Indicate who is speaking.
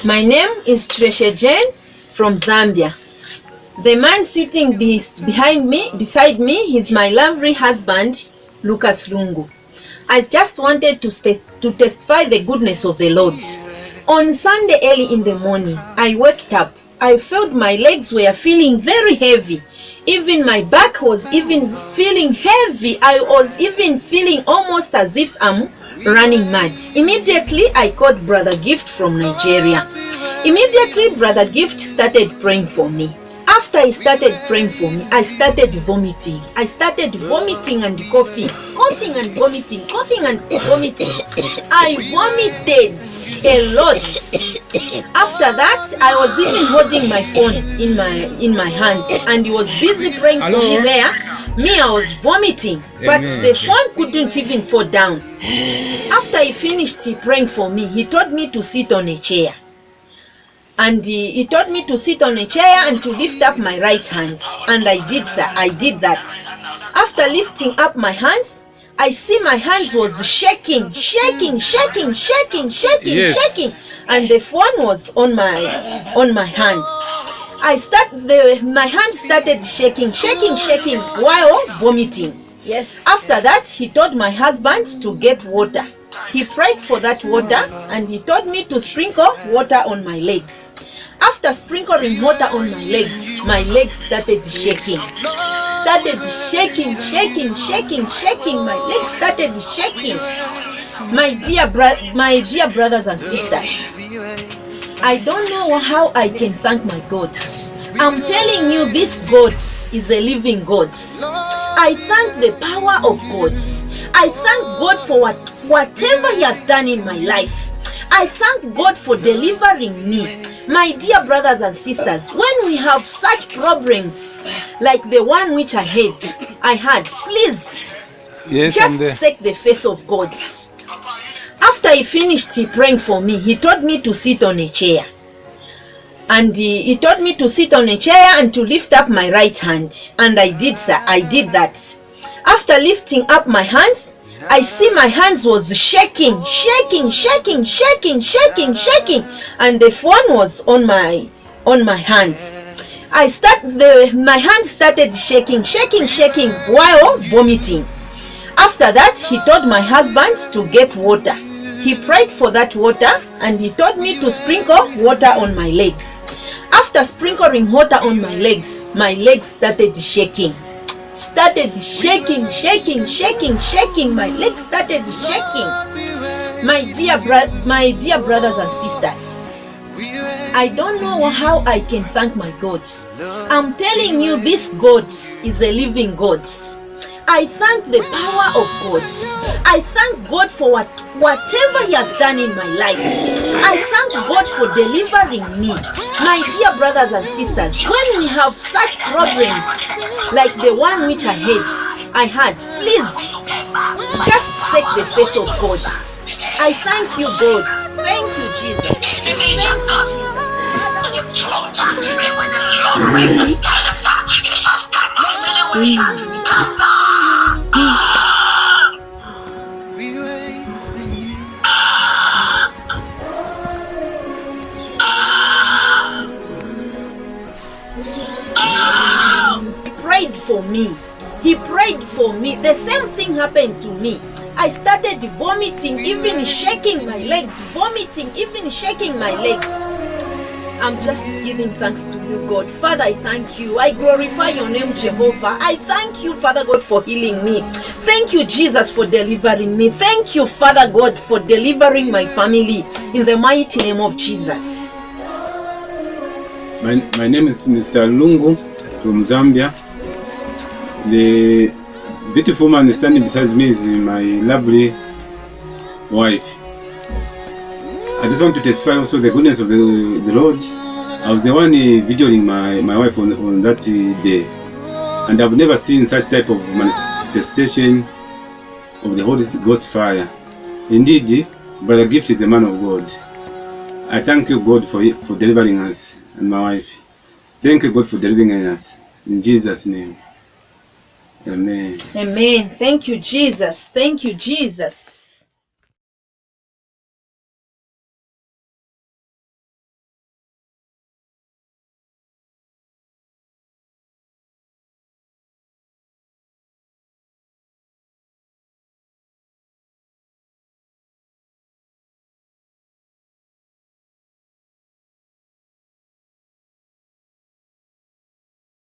Speaker 1: My name is Treshe Jane from Zambia. The man sitting beside me is my lovely husband, Lucas Lungu. I just wanted to testify the goodness of the Lord. On Sunday early in the morning, I woke up. I felt my legs were feeling very heavy. Even my back was even feeling heavy. I was even feeling almost as if I'm running mad. Immediately, I called Brother Gift from Nigeria. Immediately, Brother Gift started praying for me. After he started praying for me, I started vomiting. I started vomiting and coughing and vomiting, coughing and vomiting. I vomited a lot. After that, I was even holding my phone in my hands, and he was busy praying for me there. Me, I was vomiting, but the phone couldn't even fall down. After he finished praying for me, he told me to sit on a chair. And he told me to sit on a chair and to lift up my right hand. And I did that. After lifting up my hands, I see my hands was shaking. And the phone was on my hands. My hands started shaking while vomiting. Yes. After that, he told my husband to get water. He prayed for that water and he told me to sprinkle water on my legs. After sprinkling water on my legs started shaking. My legs started shaking. My dear brothers and sisters, I don't know how I can thank my God. I'm telling you, this God is a living God. I thank the power of God. I thank God for whatever He has done in my life. I thank God for delivering me. My dear brothers and sisters, when we have such problems like the one which I had, please just seek the face of God. After he finished praying for me, he told me to sit on a chair. And he told me to sit on a chair and to lift up my right hand. And I did that. After lifting up my hands, I see my hands was shaking. And the phone was on my hands. My hands started shaking while vomiting. After that, he told my husband to get water. He prayed for that water and he told me to sprinkle water on my legs. After sprinkling water on my legs started shaking. My legs started shaking. My dear brothers and sisters, I don't know how I can thank my God. I'm telling you, this God is a living God. I thank the power of God. I thank God for whatever He has done in my life. I thank God for delivering me. My dear brothers and sisters, when we have such problems like the one which I had, please just seek the face of God. I thank you, God. Thank you, Jesus. He prayed for me. The same thing happened to me. I started vomiting, even shaking my legs. I'm just giving thanks to you, God. Father, I thank you. I glorify your name, Jehovah. I thank you, Father God, for healing me. Thank you, Jesus, for delivering me. Thank you, Father God, for delivering my family. In the mighty name of Jesus.
Speaker 2: My name is Mr. Lungu from Zambia. The beautiful man standing beside me is my lovely wife. I just want to testify also the goodness of the Lord. I was the one videoing my wife on that day, and I've never seen such type of manifestation of the Holy Ghost fire. Indeed, Brother Gift is a man of God. I thank you, God, for delivering us and my wife. Thank you, God, for delivering us. In Jesus' name. Amen.
Speaker 1: Amen. Thank you, Jesus. Thank you, Jesus.